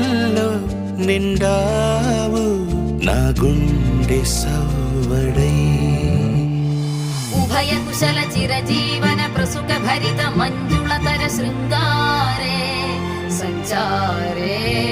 కళ్ళల్లో నిండావు నా గుండె సవ్వడై. ఉభయ కుశల చిరజీవన ప్రసుక భరిత మంజుళతర శృంగారే సంచారే.